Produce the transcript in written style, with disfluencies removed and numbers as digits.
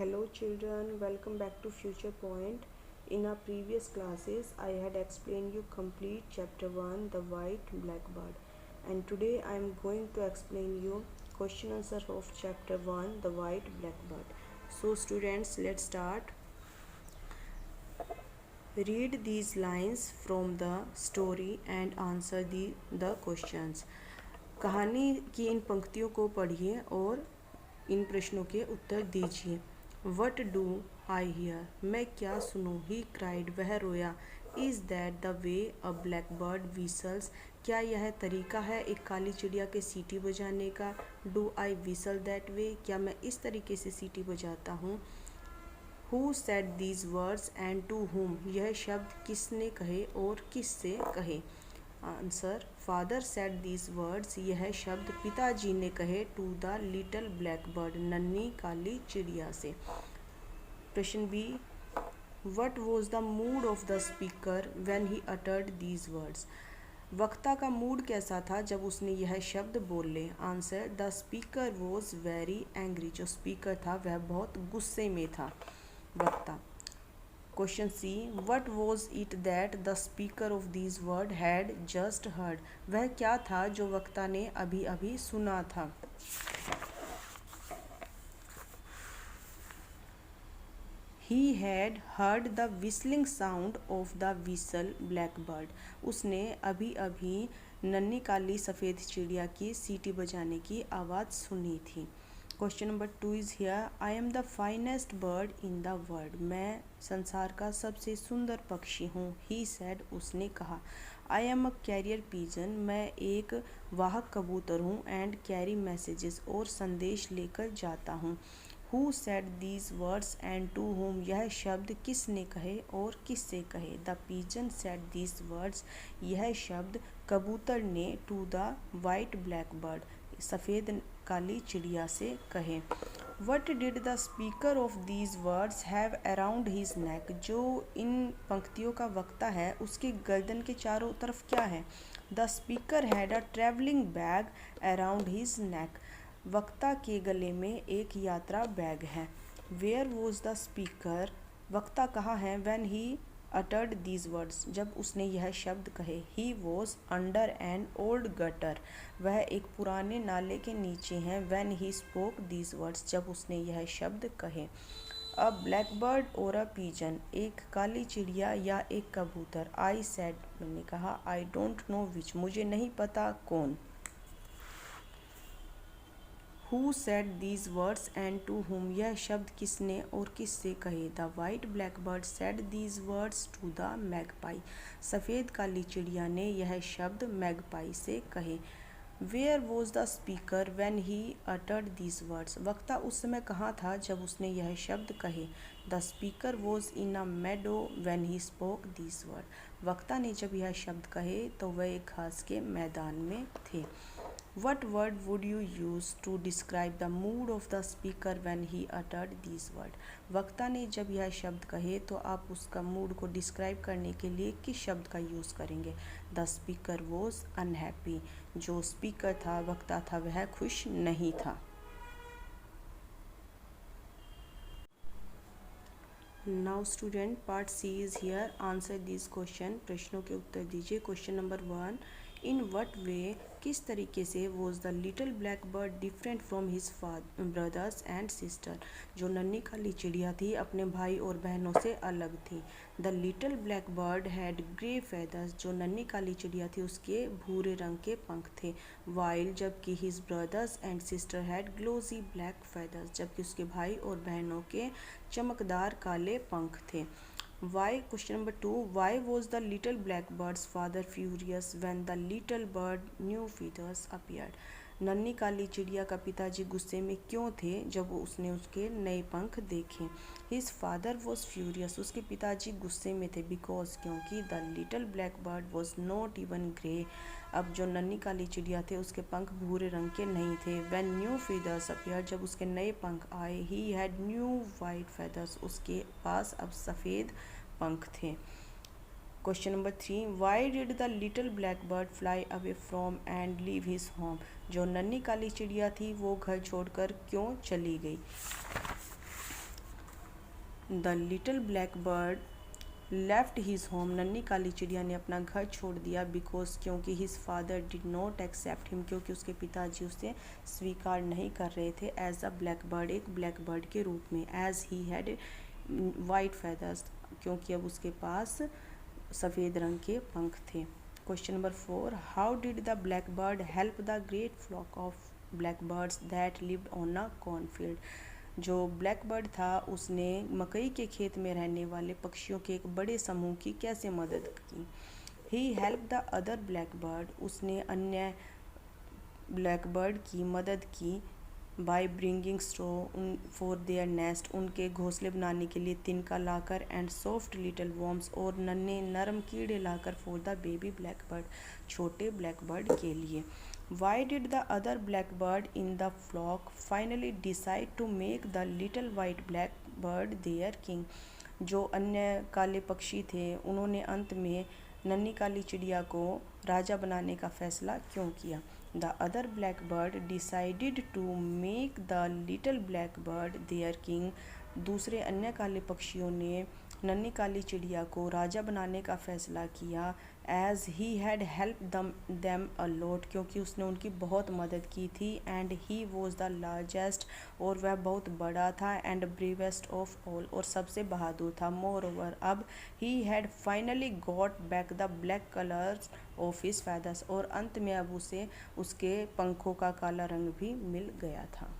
Hello children, welcome back to Future Point. In our previous classes, I had explained you complete chapter 1, the white blackbird. And today I am going to explain you question answer of chapter 1, the white blackbird. So students, let's start. Read these lines from the story and answer the questions. कहानी की इन पंक्तियों को पढ़िए और इन प्रश्नों के उत्तर दीजिए. वट डू आई हियर, मैं क्या सुनूं. ही क्राइड, वह रोया. Is that the way a black bird whistles, क्या यह तरीका है एक काली चिड़िया के सीटी बजाने का. Do I whistle that way, क्या मैं इस तरीके से सीटी बजाता हूँ. Who said these words and to whom, यह शब्द किसने कहे और किससे कहे. Answer, father said these words, यह शब्द पिताजी ने कहे. To the little black bird, नन्ही काली चिड़िया से. प्रश्न B, what was the mood of the speaker when he uttered these words, वक्ता का मूड कैसा था जब उसने यह शब्द बोले. Answer, the speaker was very angry, जो स्पीकर था वह बहुत गुस्से में था. वक्ता. Question C, what was it that the speaker of these word had just heard, वह क्या था जो वक्ता ने अभी अभी सुना था. He had heard the whistling sound of the whistle black bird, उसने अभी अभी नन्ही काली सफ़ेद चिड़िया की सीटी बजाने की आवाज़ सुनी थी. Question number 2 is here. I am the finest bird in the world, मैं संसार का सबसे सुंदर पक्षी हूँ. ही सेड, उसने कहा. I am a carrier pigeon, मैं एक वाहक कबूतर हूँ. एंड कैरी मैसेजेस, और संदेश लेकर जाता हूँ. Who said these words and to whom, यह शब्द किसने कहे और किससे कहे. The pigeon said these words, यह शब्द कबूतर ने to the white black bird, सफ़ेद काली चिड़िया से कहे. What did the speaker of these words have around his neck, जो इन पंक्तियों का वक्ता है उसके गर्दन के चारों तरफ क्या है. The speaker had a travelling bag around his नेक, वक्ता के गले में एक यात्रा बैग है. वेयर वॉज द स्पीकर, वक्ता कहाँ है. When he uttered these words, जब उसने यह शब्द कहे. He was under an old gutter, वह एक पुराने नाले के नीचे हैं. When he spoke these words, जब उसने यह शब्द कहे. अ ब्लैक बर्ड और अ पीजन, एक काली चिड़िया या एक कबूतर. आई सेड, मैंने कहा. आई डोंट नो विच, मुझे नहीं पता कौन. Who said these words and to whom, यह शब्द किसने और किससे कहे. The white black bird said these words to the magpie, सफ़ेद काली चिड़िया ने यह शब्द मैगपाई से कहे. Where was the speaker when he uttered these words, वक्ता उस समय कहाँ था जब उसने यह शब्द कहे. The speaker was in a Medo when he spoke these word, वक्ता ने जब यह शब्द कहे तो वह एक घास के मैदान में थे. What word would you use to describe the mood of the speaker when he uttered these words? वक्ता ने जब यह शब्द कहे तो आप उसका मूड को डिस्क्राइब करने के लिए किस शब्द का यूज़ करेंगे. द स्पीकर वॉज अनहैप्पी, जो स्पीकर था, वक्ता था, वह खुश नहीं था. Now student, part C is here. Answer this question, प्रश्नों के उत्तर दीजिए. Question number 1, in what way, किस तरीके से was the little black bird different from his brothers and sister, जो नन्ही काली चिड़िया थी अपने भाई और बहनों से अलग थी. The little black bird had grey feathers, जो नन्ही काली चिड़िया थी उसके भूरे रंग के पंख थे. वाइल, जबकि his brothers and sister had glossy black feathers, जबकि उसके भाई और बहनों के चमकदार काले पंख थे. Why, question number 2, why was the little black bird's father furious when the little bird new feathers appeared? नन्ही काली चिड़िया का पिताजी गुस्से में क्यों थे जब उसने उसके नए पंख देखे. His father was furious, उसके पिताजी गुस्से में थे. Because, क्योंकि the little black bird was not even grey, अब जो नन्ही काली चिड़िया थे उसके पंख भूरे रंग के नहीं थे. When new feathers appeared, जब उसके नए पंख आए. He had new white feathers, उसके पास अब सफ़ेद पंख थे. Question number 3, Y did the little black bird fly away from and leave his home, जो नन्ही काली चिड़िया थी वो घर छोड़कर क्यों चली गई. The little black bird left his home, नन्ही काली चिड़िया ने अपना घर छोड़ दिया, बिकॉज क्योंकि his father did not accept him, क्योंकि उसके पिताजी उसे स्वीकार नहीं कर रहे थे, एज अ ब्लैक बर्ड, एक ब्लैक बर्ड के रूप में, as he had white feathers, क्योंकि अब उसके पास सफ़ेद रंग के पंख थे। Question number 4, how did the black bird help the great flock of black birds that lived on a cornfield. जो ब्लैक बर्ड था उसने मकई के खेत में रहने वाले पक्षियों के एक बड़े समूह की कैसे मदद की। He help the other black bird, उसने अन्य ब्लैक बर्ड की मदद की, by bringing straw for their nest, उनके घोंसले बनाने के लिए तिनका लाकर, एंड सॉफ्ट लिटिल वॉर्म्स, और नन्हे नरम कीड़े लाकर, for the baby black bird, छोटे ब्लैक बर्ड के लिए। Why did the other black bird in the flock finally decide to make the little white black bird their king. जो अन्य काले पक्षी थे उन्होंने अंत में नन्ही काली चिड़िया को राजा बनाने का फैसला क्यों किया। The other black bird decided to make the little black bird their king, दूसरे अन्य काले पक्षियों ने नन्ही काली चिड़िया को राजा बनाने का फैसला किया, as he had help them a lot, क्योंकि उसने उनकी बहुत मदद की थी, and he was the largest, और वह बहुत बड़ा था, एंड ब्रेवेस्ट ऑफ ऑल, और सबसे बहादुर था। मोर ओवर, अब he had finally got back the black colours of his feathers, और अंत में अब उसे उसके पंखों का काला रंग भी मिल गया था।